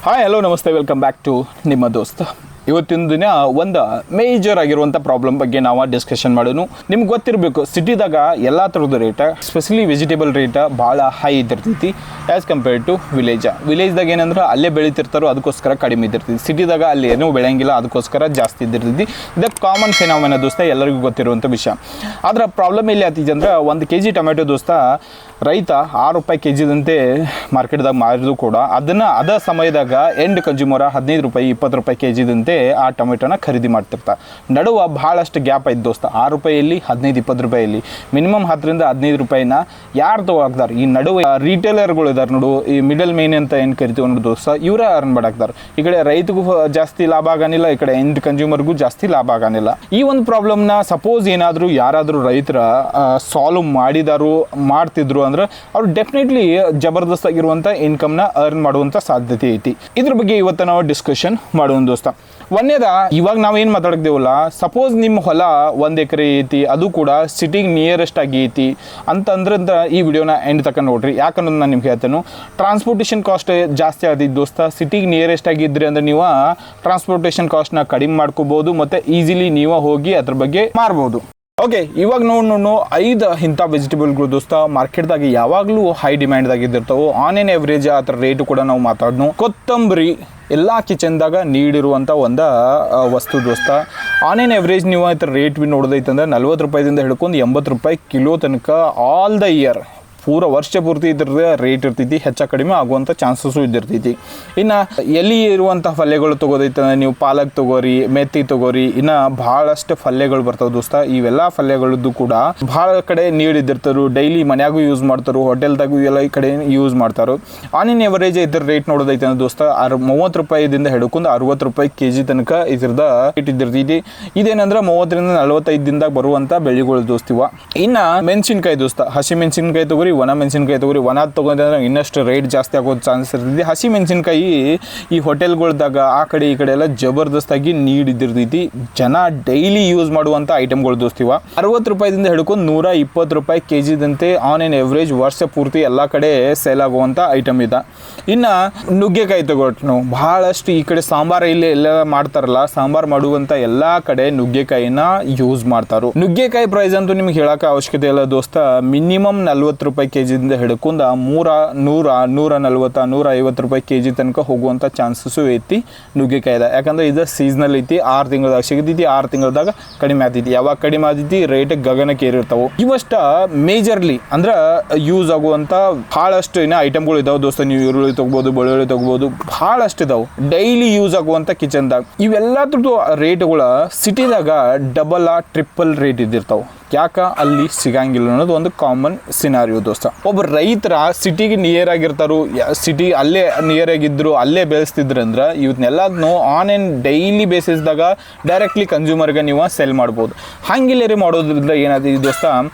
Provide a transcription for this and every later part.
Hi hello ನಮಸ್ತೆ welcome back to ನಿಮ್ಮ ದೋಸ್ತ್. ಇವತ್ತಿನ ದಿನ ಒಂದು ಮೇಜರ್ ಆಗಿರುವಂಥ ಪ್ರಾಬ್ಲಮ್ ಬಗ್ಗೆ ನಾವು ಡಿಸ್ಕಷನ್ ಮಾಡೋನು. ನಿಮ್ಗೆ ಗೊತ್ತಿರಬೇಕು, ಸಿಟಿದಾಗ ಎಲ್ಲ ಥರದ ರೇಟ್, ಸ್ಪೆಷಲಿ ವೆಜಿಟೇಬಲ್ ರೇಟ್ ಭಾಳ ಹೈ ಇದ್ದಿರ್ತೈತಿ ಆ್ಯಸ್ ಕಂಪೇರ್ಡ್ ಟು ವಿಲೇಜ್ದಾಗ ಏನಂದ್ರೆ ಅಲ್ಲೇ ಬೆಳೀತಿರ್ತಾರೋ ಅದಕ್ಕೋಸ್ಕರ ಕಡಿಮೆ ಇದ್ದಿರ್ತೈತಿ. ಸಿಟಿದಾಗ ಅಲ್ಲಿ ಏನೂ ಬೆಳೆಯಂಗಿಲ್ಲ, ಅದಕ್ಕೋಸ್ಕರ ಜಾಸ್ತಿ ಇದ್ದಿರ್ತೈತಿ. ಇದಕ್ಕೆ ಕಾಮನ್ ಫಿನಾಮಿನ ದೋಸ್ತ, ಎಲ್ಲರಿಗೂ ಗೊತ್ತಿರುವಂಥ ವಿಷಯ. ಆದ್ರೆ ಪ್ರಾಬ್ಲಮ್ ಎಲ್ಲಿ ಆಗ್ತಿದೆ ಅಂದ್ರೆ, 1 kg ಟೊಮೆಟೊ ದೋಸ್ತ ರೈತ 6 ರೂಪಾಯಿ ಕೆಜಿದಂತೆ ಮಾರ್ಕೆಟ್ದಾಗ ಮಾರಿದ್ರು ಕೂಡ ಅದ ಸಮಯದಾಗ ಎಂಡ್ ಕನ್ಸ್ಯೂಮರ್ 15 ರೂಪಾಯಿ 20 ರೂಪಾಯಿ ಕೆಜಿದಂತೆ ಆ ಟೊಮೆಟೊನ ಖರೀದಿ ಮಾಡ್ತಿರ್ತಾರೆ. ನಡುವ ಭಾಳಷ್ಟು ಗ್ಯಾಪ್ ಐತೆ ದೋಸ್ತ. 6 ರೂಪಾಯಲ್ಲಿ 15-20 ರೂಪಾಯಲ್ಲಿ ಮಿನಿಮಮ್ 10ರಿಂದ 15 ರೂಪಾಯಿನ ಯಾರು ತಗೋಗ್ತಾರೆ? ಈ ನಡುವೆ ರಿಟೇಲರ್ಗಳು ಇದಾರೆ ನೋಡು, ಈ ಮಿಡಲ್ ಮೇನ್ ಅಂತ ಏನು ಕರಿತೀವಿ ನೋಡು ದೋಸ್ತ, ಇವರೇ ಅರ್ನ್ ಮಾಡಾಕ್ತಾರೆ. ಈ ಕಡೆ ರೈತಗೂ ಜಾಸ್ತಿ ಲಾಭ ಆಗಾನಿಲ್ಲ, ಈ ಕಡೆ ಎಂಡ್ ಕನ್ಸ್ಯೂಮರ್ಗೂ ಜಾಸ್ತಿ ಲಾಭ ಆಗಾನಿಲ್ಲ. ಈ ಒಂದು ಪ್ರಾಬ್ಲಮ್ನ ಸಪೋಸ್ ಏನಾದರೂ ಯಾರಾದರೂ ರೈತರ ಸಾಲ್ವ್ ಮಾಡ್ತಿದ್ರು ಅಂದ್ರೆ ಅವ್ರು ಡೆಫಿನೆಟ್ಲಿ ಜಬರ್ದಸ್ತ್ ಆಗಿರುವಂಥ ಇನ್ಕಮ್ನ ಅರ್ನ್ ಮಾಡುವಂಥ ಸಾಧ್ಯತೆ ಐತಿ. ಇದ್ರ ಬಗ್ಗೆ ಇವತ್ತು ನಾವು ಡಿಸ್ಕಷನ್ ಮಾಡೋಣ ದೋಸ್ತ. ಒಂದೇದ, ಇವಾಗ ನಾವೇನು ಮಾತಾಡ್ತೀವಲ್ಲ, ಸಪೋಸ್ ನಿಮ್ಮ ಹೊಲ 1 ಎಕರೆ ಐತಿ, ಅದು ಕೂಡ ಸಿಟಿಗೆ ನಿಯರೆಸ್ಟ್ ಆಗಿ ಐತಿ ಅಂತಂದ್ರೆ ಈ ವಿಡಿಯೋನ ಎಂಡ್ ತಕ್ಕ ನೋಡ್ರಿ. ಯಾಕಂದ್ರೆ ನಾನು ನಿಮ್ಗೆ ಹೇಳ್ತೇನೆ, ಟ್ರಾನ್ಸ್ಪೋರ್ಟೇಷನ್ ಕಾಸ್ಟ್ ಜಾಸ್ತಿ ಆದಿದ್ದು ದೋಸ್ತ. ಸಿಟಿಗೆ ನಿಯರೆಸ್ಟ್ ಆಗಿದ್ರಿ ಅಂದ್ರೆ ನೀವು ಟ್ರಾನ್ಸ್ಪೋರ್ಟೇಷನ್ ಕಾಸ್ಟ್ನ ಕಡಿಮೆ ಮಾಡ್ಕೋಬಹುದು ಮತ್ತು ಈಸಿಲಿ ನೀವು ಹೋಗಿ ಅದ್ರ ಬಗ್ಗೆ ಮಾರ್ಬೋದು. ಓಕೆ, ಇವಾಗ ನೋಡು 5 ಇಂಥ ವೆಜಿಟೇಬಲ್ಗಳು ದೋಸ್ತ ಮಾರ್ಕೆಟ್ದಾಗ ಯಾವಾಗಲೂ ಹೈ ಡಿಮ್ಯಾಂಡ್ದಾಗ ಇದ್ದಿರ್ತಾವೆ. ಆನ್ ಎನ್ ಎವರೇಜ್ ಆ ಥರ ರೇಟು ಕೂಡ ನಾವು ಮಾತಾಡೋಣ. ಕೊತ್ತಂಬರಿ ಎಲ್ಲ ಕಿಚನ್ದಾಗ ನೀಡಿರುವಂಥ ಒಂದು ವಸ್ತು ದೋಸ್ತ. ಆನ್ ಎನ್ ಎವರೇಜ್ ನೀವು ಈ ಥರ ರೇಟ್ ಬಿ ನೋಡೋದೈತಂದ್ರೆ 40 ರೂಪಾಯಿದಿಂದ ಹಿಡ್ಕೊಂಡು 80 ರೂಪಾಯಿ ಕಿಲೋ ತನಕ ಆಲ್ ದ ಇಯರ್ ಪೂರ ವರ್ಷ ಪೂರ್ತಿ ಇದ್ರದ್ದು ರೇಟ್ ಇರ್ತೈತಿ. ಹೆಚ್ಚು ಕಡಿಮೆ ಆಗುವಂಥ ಚಾನ್ಸಸ್ಸು ಇದ್ದಿರ್ತೈತಿ. ಇನ್ನು ಎಲ್ಲಿ ಇರುವಂಥ ಪಲ್ಯಗಳು ತೊಗೋದೈತಂದ್ರೆ ನೀವು ಪಾಲಕ್ ತೊಗೋರಿ, ಮೆತ್ತಿ ತೊಗೋರಿ, ಇನ್ನು ಭಾಳಷ್ಟು ಪಲ್ಯಗಳು ಬರ್ತಾವೆ ದೋಸ್ತ. ಇವೆಲ್ಲ ಪಲ್ಯಗಳದ್ದು ಕೂಡ ಭಾಳ ಕಡೆ ನೀಡಿದ್ದಿರ್ತಾರೆ. ಡೈಲಿ ಮನ್ಯಾಗೂ ಯೂಸ್ ಮಾಡ್ತಾರೆ, ಹೋಟೆಲ್ದಾಗೂ ಎಲ್ಲ ಈ ಕಡೆ ಯೂಸ್ ಮಾಡ್ತಾರೆ. ಆನ್ ಎನ್ ಎವರೇಜ್ ಇದ್ರ ರೇಟ್ ನೋಡೋದೈತೆ ಅಂದ್ರೆ ದೋಸ್ತ 30 ರೂಪಾಯಿದಿಂದ ಹಿಡ್ಕೊಂಡು 60 ರೂಪಾಯಿ ಕೆಜಿ ತನಕ ಇದ್ರದ ರೇಟ್ ಇದ್ದಿರ್ತೈತಿ. ಇದೇನಂದ್ರೆ 30ರಿಂದ 45 ದಿನದಾಗ ಬರುವಂಥ ಬೆಳೆಗಳು ದೋಸ್ತಿವ. ಇನ್ನು ಮೆಣಸಿನ್ಕಾಯಿ ದೋಸ್ತ, ಹಸಿ ಮೆಣಸಿನ್ಕಾಯಿ ತೊಗೋರಿ, ಒಣ ಮೆಣಸಿನ್ಕಾಯಿ ತೊಗೋರಿ. ಒಣ ತೊಗೊಂಡ್ರೆ ಇನ್ನಷ್ಟು ರೇಟ್ ಜಾಸ್ತಿ ಆಗೋದು ಚಾನ್ಸಸ್ ಇರ್ತೈತಿ. ಹಸಿ ಮೆಣಸಿನ್ಕಾಯಿ ಈ ಹೋಟೆಲ್ಗಳ್ದಾಗ ಆ ಕಡೆ ಈ ಕಡೆ ಎಲ್ಲ ಜಬರ್ದಸ್ತಾಗಿ ನೀಡಿದ್ದಿರ್ತೈತಿ. ಜನ ಡೈಲಿ ಯೂಸ್ ಮಾಡುವಂಥ ಐಟಮ್ಗಳು ದೋಸ್ತಿವ. 60 ರೂಪಾಯಿದಿಂದ ಹಿಡ್ಕೊಂಡು 120 ರೂಪಾಯಿ ಕೆಜಿದಂತೆ ಆನ್ ಎನ್ ಎವರೇಜ್ ವರ್ಷ ಪೂರ್ತಿ ಎಲ್ಲ ಕಡೆ ಸೇಲ್ ಆಗುವಂಥ ಐಟಮ್ ಇದೆ. ಇನ್ನು ನುಗ್ಗೆಕಾಯಿ ತಗೊಟ್ಟು ನಾವು ಭಾಳಷ್ಟು ಈ ಕಡೆ ಸಾಂಬಾರು ಇಲ್ಲಿ ಎಲ್ಲ ಮಾಡ್ತಾರಲ್ಲ, ಸಾಂಬಾರು ಮಾಡುವಂಥ ಎಲ್ಲ ಕಡೆ ನುಗ್ಗೆಕಾಯಿನ ಯೂಸ್ ಮಾಡ್ತಾರೆ. ನುಗ್ಗೆಕಾಯಿ ಪ್ರೈಸ್ ಅಂತೂ ನಿಮ್ಗೆ ಹೇಳೋಕೆ ಅವಶ್ಯಕತೆ ಇಲ್ಲ ದೋಸ್ತ. ಮಿನಿಮಮ್ 40 ರೂಪಾಯಿ ಕೆಜಿಯಿಂದ ಹಿಡ್ಕೊಂಡು 140-150 ರೂಪಾಯಿ ಕೆಜಿ ತನಕ ಹೋಗುವಂಥ ಚಾನ್ಸಸ್ಸು ಐತಿ ನುಗ್ಗೆಕಾಯ್ದ. ಯಾಕಂದ್ರೆ ಇದು ಸೀಸನಲ್ ಐತಿ. 6 ತಿಂಗಳದಾಗ ಸಿಗತೈತಿ, 6 ತಿಂಗಳದಾಗ ಕಡಿಮೆ ಆಗ್ತೈತಿ. ಯಾವಾಗ ಕಡಿಮೆ ಆಗ್ತೈತಿ ರೇಟ್ ಗಗನಕ್ಕೆ ಏರಿರ್ತಾವೆ. ಇವಷ್ಟ ಮೇಜರ್ಲಿ ಅಂದ್ರೆ ಯೂಸ್ ಆಗುವಂಥ ಭಾಳಷ್ಟು ಏನೋ ಐಟಮ್ಗಳು ಇದಾವೆ ದೋಸ್ತ. ನೀವು ಈರುಳ್ಳಿ ತೊಗೋಬೋದು, ಬೆಳ್ಳುಳ್ಳಿ ತೊಗೋಬೋದು, ಭಾಳಷ್ಟು ಇದಾವೆ ಡೈಲಿ ಯೂಸ್ ಆಗುವಂಥ ಕಿಚನ್ದಾಗ. ಇವೆಲ್ಲದ್ರದ್ದು ರೇಟ್ಗಳು ಸಿಟಿದಾಗ ಡಬಲ್ ಟ್ರಿಪಲ್ ರೇಟ್ ಇದ್ದಿರ್ತಾವೆ. ಯಾಕೆ ಅಲ್ಲಿ ಸಿಗಂಗಿಲ್ಲ ಅನ್ನೋದು ಒಂದು ಕಾಮನ್ ಸಿನಾರಿಯೋ ದೋಸ್ತ. ಒಬ್ಬ ರೈತರ ಸಿಟಿಗೆ ನಿಯರ್ ಆಗಿರ್ತಾರೋ, ಸಿಟಿ ಅಲ್ಲೇ ನಿಯರ್ ಆಗಿದ್ರು, ಅಲ್ಲೇ ಬೆಳೆಸ್ತಿದ್ರು ಅಂದ್ರೆ ಇವನ್ನೆಲ್ಲದನ್ನು ಆನ್ ಆ್ಯಂಡ್ ಡೈಲಿ ಬೇಸಿಸ್ದಾಗ ಡೈರೆಕ್ಟ್ಲಿ ಕನ್ಸ್ಯೂಮರ್ಗೆ ನೀವು ಸೆಲ್ ಮಾಡ್ಬೋದು. ಹಂಗಿಲ್ಲೇ ಮಾಡೋದ್ರಿಂದ ಏನಾದ್ರು ದೋಸ್ತ,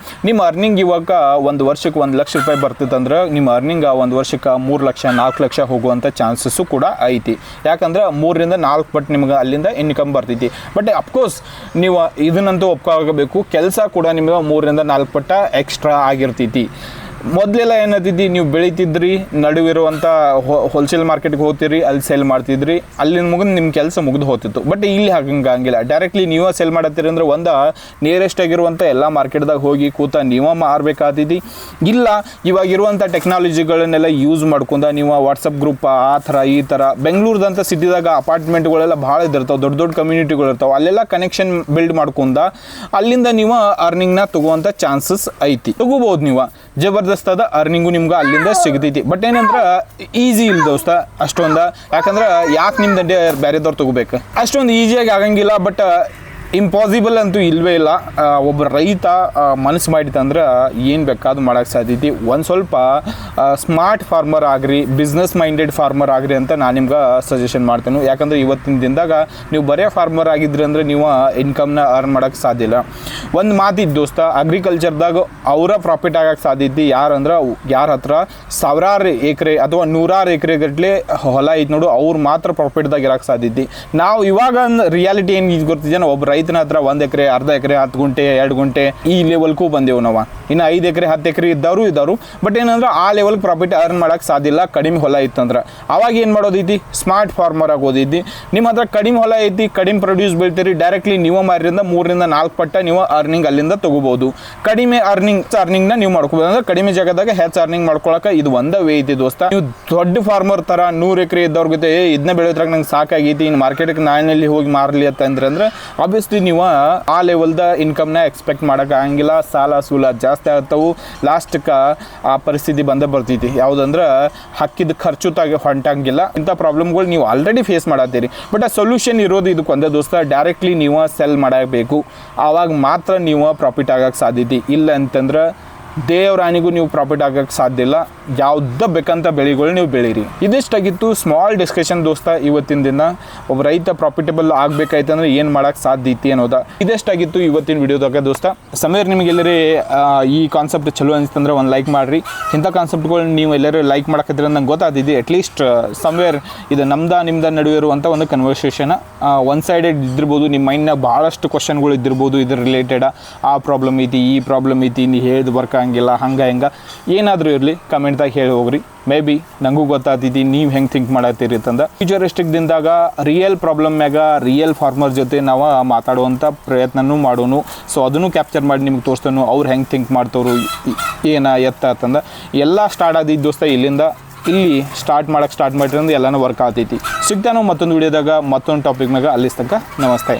ನಿಮ್ಮ ಅರ್ನಿಂಗ್ ಇವಾಗ 1 ವರ್ಷಕ್ಕೆ 1 ಲಕ್ಷ ರೂಪಾಯಿ ಬರ್ತಿತ್ತಂದ್ರೆ ನಿಮ್ಮ ಅರ್ನಿಂಗ್ 1 ವರ್ಷಕ್ಕೆ 3 ಲಕ್ಷ 4 ಲಕ್ಷ ಹೋಗುವಂಥ ಚಾನ್ಸಸ್ಸು ಕೂಡ ಐತಿ. ಯಾಕಂದ್ರೆ 3ರಿಂದ 4 ಪಟ್ಟು ನಿಮ್ಗೆ ಅಲ್ಲಿಂದ ಇನ್ಕಮ್ ಬರ್ತೈತಿ. ಬಟ್ ಅಫ್ಕೋರ್ಸ್ ನೀವು ಇದನ್ನಂತೂ ಒಪ್ಕೋಬೇಕು, ಕೆಲಸ ಕೂಡ ನಿಮಗೆ 3ರಿಂದ 4 ಪಟ್ಟ ಎಕ್ಸ್ಟ್ರಾ ಆಗಿರ್ತೈತಿ. ಮೊದಲೆಲ್ಲ ಏನಂತಿದ್ದಿ, ನೀವು ಬೆಳೀತಿದ್ರಿ, ನಡುವಿರುವಂಥ ಹೋಲ್ಸೇಲ್ ಮಾರ್ಕೆಟ್ಗೆ ಹೋಗ್ತೀರಿ, ಅಲ್ಲಿ ಸೆಲ್ ಮಾಡ್ತಿದ್ರಿ, ಅಲ್ಲಿಂದ ಮುಗಿದು ನಿಮ್ಮ ಕೆಲಸ ಮುಗಿದು ಹೋಗ್ತಿತ್ತು. ಬಟ್ ಇಲ್ಲಿ ಹಂಗಿಲ್ಲ. ಡೈರೆಕ್ಟ್ಲಿ ನೀವು ಸೆಲ್ ಮಾಡತ್ತೀರಿ ಅಂದ್ರೆ ಒಂದು ನಿಯರೆಸ್ಟ್ ಆಗಿರುವಂಥ ಎಲ್ಲ ಮಾರ್ಕೆಟ್ದಾಗ ಹೋಗಿ ಕೂತ ನೀವು ಮಾರಬೇಕಾಗ್ತೈತಿ. ಇಲ್ಲ ಇವಾಗಿರುವಂಥ ಟೆಕ್ನಾಲಜಿಗಳನ್ನೆಲ್ಲ ಯೂಸ್ ಮಾಡ್ಕೊಂಡು ನೀವು ವಾಟ್ಸಪ್ ಗ್ರೂಪ್ ಆ ಥರ ಈ ಥರ ಬೆಂಗಳೂರದಂಥ ಸಿಟಿದಾಗ ಅಪಾರ್ಟ್ಮೆಂಟ್ಗಳೆಲ್ಲ ಭಾಳ ಇದಿರ್ತಾವೆ, ದೊಡ್ಡ ದೊಡ್ಡ ಕಮ್ಯುನಿಟಿಗಳು ಇರ್ತಾವೆ. ಅಲ್ಲೆಲ್ಲ ಕನೆಕ್ಷನ್ ಬಿಲ್ಡ್ ಮಾಡ್ಕೊಂಡ ಅಲ್ಲಿಂದ ನೀವು ಅರ್ನಿಂಗ್ನ ತಗೋವಂಥ ಚಾನ್ಸಸ್ ಐತಿ. ತಗೋಬೋದು ನೀವು, ಜಬರ್ದಸ್ತಾದ ಅರ್ನಿಂಗು ನಿಮ್ಗೆ ಅಲ್ಲಿಂದ ಸಿಗ್ತೈತಿ. ಬಟ್ ಏನಂದ್ರೆ ಈಸಿ ಇಲ್ಲ ದೋಸ್ತ ಅಷ್ಟೊಂದು. ಯಾಕಂದ್ರೆ ಯಾಕೆ ನಿಮ್ದು ಬೇರೆದವ್ರು ತಗೋಬೇಕು, ಅಷ್ಟೊಂದು ಈಸಿಯಾಗಿ ಆಗಂಗಿಲ್ಲ. ಬಟ್ ಇಂಪಾಸಿಬಲ್ ಅಂತೂ ಇಲ್ಲವೇ ಇಲ್ಲ. ಒಬ್ಬ ರೈತ ಮನಸ್ಸು ಮಾಡಿತಂದ್ರೆ ಏನು ಬೇಕಾದ್ರೂ ಮಾಡೋಕ್ಕೆ ಸಾಧ್ಯತೆ. ಒಂದು ಸ್ವಲ್ಪ ಸ್ಮಾರ್ಟ್ ಫಾರ್ಮರ್ ಆಗ್ರಿ, ಬಿಸ್ನೆಸ್ ಮೈಂಡೆಡ್ ಫಾರ್ಮರ್ ಆಗ್ರಿ ಅಂತ ನಾನು ನಿಮ್ಗೆ ಸಜೆಷನ್ ಮಾಡ್ತೇನೆ. ಯಾಕಂದರೆ ಇವತ್ತಿನ ದಿನದಾಗ ನೀವು ಬರೇ ಫಾರ್ಮರ್ ಆಗಿದ್ರಿ ಅಂದರೆ ನೀವು ಇನ್ಕಮ್ನ ಅರ್ನ್ ಮಾಡೋಕ್ಕೆ ಸಾಧ್ಯ ಇಲ್ಲ. ಒಂದು ಮಾತಿದ್ದು ದೋಸ್ತ, ಅಗ್ರಿಕಲ್ಚರ್ದಾಗ ಅವರ ಪ್ರಾಫಿಟ್ ಆಗೋಕ್ಕೆ ಸಾಧ್ಯತೆ ಯಾರಂದ್ರೆ ಯಾರ ಹತ್ರ 1000 ಎಕರೆ ಅಥವಾ 100 ಎಕರೆ ಗಟ್ಟಲೆ ಹೊಲ ಐತೆ ನೋಡು, ಅವ್ರು ಮಾತ್ರ ಪ್ರಾಫಿಟ್ದಾಗ ಇರೋಕ್ಕೆ ಸಾಧ್ಯತೆ. ನಾವು ಇವಾಗ ರಿಯಾಲಿಟಿ ಏನು ಗೊತ್ತಿದ್ದೇನೆ, ಒಬ್ಬ ರೈತನ ಹತ್ರ 1 ಎಕರೆ, ಅರ್ಧ ಎಕರೆ, 10 ಗುಂಟೆ, 2 ಗುಂಟೆ ಈ ಲೆವೆಲ್ಗೂ ಬಂದೆವು ನಾವು. ಇನ್ನು 5 ಎಕರೆ 10 ಎಕರೆ ಇದ್ದವರು ಬಟ್ ಏನಂದ್ರೆ ಆ ಲೆವೆಲ್ ಪ್ರಾಫಿಟ್ ಅರ್ನ್ ಮಾಡೋಕ್ಕೆ ಸಾಧ್ಯ ಇಲ್ಲ ಕಡಿಮೆ ಹೊಲ ಇತ್ತಂದ್ರೆ. ಅವಾಗ ಏನು ಮಾಡೋದೈತಿ, ಸ್ಮಾರ್ಟ್ ಫಾರ್ಮರ್ ಆಗೋದೈತಿ. ನಿಮ್ಮ ಹತ್ರ ಕಡಿಮೆ ಹೊಲ ಐತಿ, ಕಡಿಮೆ ಪ್ರೊಡ್ಯೂಸ್ ಬೆಳಿತೀರಿ, ಡೈರೆಕ್ಟ್ಲಿ ನೀವು ಮಾರಿಂದ 3-4 ಪಟ್ಟ ನೀವು ಅರ್ನಿಂಗ್ ಅಲ್ಲಿಂದ ತಗೋಬಹುದು. ಕಡಿಮೆ ಅರ್ನಿಂಗ್ನ ನೀವು ಮಾಡ್ಕೋಬಹುದು. ಅಂದ್ರೆ ಕಡಿಮೆ ಜಾಗದಾಗ ಹೆಚ್ಚು ಅರ್ನಿಂಗ್ ಮಾಡ್ಕೊಳಕ್ಕೆ ಇದು ಒಂದೇ ವೇ ಐತಿ ದೋಸ್ತ. ನೀವು ದೊಡ್ಡ ಫಾರ್ಮರ್ ಥರ 100 ಎಕರೆ ಇದ್ದವ್ರ ಜೊತೆ ಇದನ್ನ ಬೆಳೆಯೋದ್ರಾಗ ನಂಗೆ ಸಾಕಾಗೈತಿ, ಇನ್ನು ಮಾರ್ಕೆಟ್ಗೆ ನಾಳೆಯಲ್ಲಿ ಹೋಗಿ ಮಾರಲಿ ಅಂತಂದ್ರೆ ಆಬ್ವಿಯಸ್ಲಿ ನೀವು ಆ ಲೆವೆಲ್ದ ಇನ್ಕಮ್ನ ಎಕ್ಸ್ಪೆಕ್ಟ್ ಮಾಡೋಕೆ ಆಗಂಗಿಲ್ಲ. ಸಾಲ ಸೂಲ ಜಾಸ್ತಿ ಆಗ್ತಾವು. ಲಾಸ್ಟ್ಗೆ ಆ ಪರಿಸ್ಥಿತಿ ಬಂದೇ ಬರ್ತೈತಿ. ಯಾವುದಂದ್ರೆ ಹಾಕಿದ ಖರ್ಚು ಹೊಂಟಂಗಿಲ್ಲ. ಇಂಥ ಪ್ರಾಬ್ಲಮ್ಗಳು ನೀವು ಆಲ್ರೆಡಿ ಫೇಸ್ ಮಾಡತ್ತೀರಿ. ಬಟ್ ಆ ಸೊಲ್ಯೂಷನ್ ಇರೋದು ಇದಕ್ಕೆ ಒಂದೇ ದೋಸ್ತ, ಡೈರೆಕ್ಟ್ಲಿ ನೀವು ಸೆಲ್ ಮಾಡಬೇಕು. ಆವಾಗ ಮಾತ್ರ ನೀವು ಪ್ರಾಫಿಟ್ ಆಗೋಕ್ಕೆ ಸಾಧ್ಯತೆ ಇಲ್ಲ. ಅಂತಂದ್ರೆ ದೇವರಾಣಿಗೂ ನೀವು ಪ್ರಾಫಿಟ್ ಆಗೋಕ್ಕೆ ಸಾಧ್ಯ ಇಲ್ಲ. ಯಾವುದೇ ಬೇಕಂತ ಬೆಳೆಗಳು ನೀವು ಬೆಳೀರಿ. ಇದಿಷ್ಟಾಗಿತ್ತು ಸ್ಮಾಲ್ ಡಿಸ್ಕಷನ್ ದೋಸ್ತ ಇವತ್ತಿನ ದಿನ. ಒಬ್ಬ ರೈತ ಪ್ರಾಫಿಟಬಲ್ ಆಗಬೇಕಾಯ್ತಂದ್ರೆ ಏನು ಮಾಡೋಕ್ಕೆ ಸಾಧ್ಯ ಐತಿ ಅನ್ನೋದ. ಇದಿಷ್ಟಾಗಿತ್ತು ಇವತ್ತಿನ ವಿಡಿಯೋದಾಗ ದೋಸ್ತ. ಸಮೀರ್ ನಿಮಗೆಲ್ಲರೂ ಈ ಕಾನ್ಸೆಪ್ಟ್ ಚಲೋ ಅನಿಸ್ತಂದ್ರೆ ಒಂದು ಲೈಕ್ ಮಾಡಿರಿ. ಇಂಥ ಕಾನ್ಸೆಪ್ಟ್ಗಳು ನೀವು ಎಲ್ಲರೂ ಲೈಕ್ ಮಾಡಕತ್ತಿದ್ರೆ ನಂಗೆ ಗೊತ್ತಾಗ್ತಿದ್ದೆ. ಅಟ್ಲೀಸ್ಟ್ ಸಮ್ವೇರ್ ಇದು ನಿಮ್ದ ನಡುವೆ ಇರುವಂಥ ಒಂದು ಕನ್ವರ್ಸೇಷನ್ ಒನ್ ಸೈಡೆಡ್ ಇದ್ದಿರ್ಬೋದು. ನಿಮ್ಮ ಮೈಂಡ್ನಾಗ ಭಾಳಷ್ಟು ಕ್ವಶನ್ಗಳು ಇದ್ದಿರ್ಬೋದು ಇದ್ರ ರಿಲೇಟೆಡ್. ಆ ಪ್ರಾಬ್ಲಮ್ ಐತಿ, ಈ ಪ್ರಾಬ್ಲಮ್ ಐತಿ, ನೀವು ಹೇಳಿದ ವರ್ಕ್ ಹಂಗಿಲ್ಲ, ಹಂಗೆ ಏನಾದರೂ ಇರಲಿ ಕಮೆಂಟ್ದಾಗ ಹೇಳಿ ಹೋಗ್ರಿ. ಮೇ ಬಿ ನನಗೂ ಗೊತ್ತಾಗ್ತೈತಿ ನೀವು ಹೆಂಗೆ ಥಿಂಕ್ ಮಾಡತ್ತೀರಿ ಅಂತಂದ. ಫ್ಯೂಚರಿಸ್ಟಿಕ್ ದಿನದಾಗ ರಿಯಲ್ ಪ್ರಾಬ್ಲಮ್ ಮ್ಯಾಗ ರಿಯಲ್ ಫಾರ್ಮರ್ ಜೊತೆ ನಾವು ಮಾತಾಡುವಂಥ ಪ್ರಯತ್ನನೂ ಮಾಡೋನು. ಸೊ ಅದನ್ನು ಕ್ಯಾಪ್ಚರ್ ಮಾಡಿ ನಿಮ್ಗೆ ತೋರಿಸ್ತಾನು ಅವ್ರು ಹೆಂಗೆ ಥಿಂಕ್ ಮಾಡ್ತವ್ರು ಎತ್ತ ಅಂತಂದ. ಎಲ್ಲ ಸ್ಟಾರ್ಟ್ ಆದಿದ್ದು ದೋಸ್ತ ಇಲ್ಲಿಂದ. ಇಲ್ಲಿ ಸ್ಟಾರ್ಟ್ ಮಾಡಿರಿ ಅಂದ್ರೆ ಎಲ್ಲನೂ ವರ್ಕ್ ಆಗ್ತೈತಿ. ಸಿಗ್ತಾನೋ ಮತ್ತೊಂದು ವಿಡಿಯೋದಾಗ ಮತ್ತೊಂದು ಟಾಪಿಕ್ ಮ್ಯಾಗ. ಅಲ್ಲಿ ತನಕ ನಮಸ್ತೆ.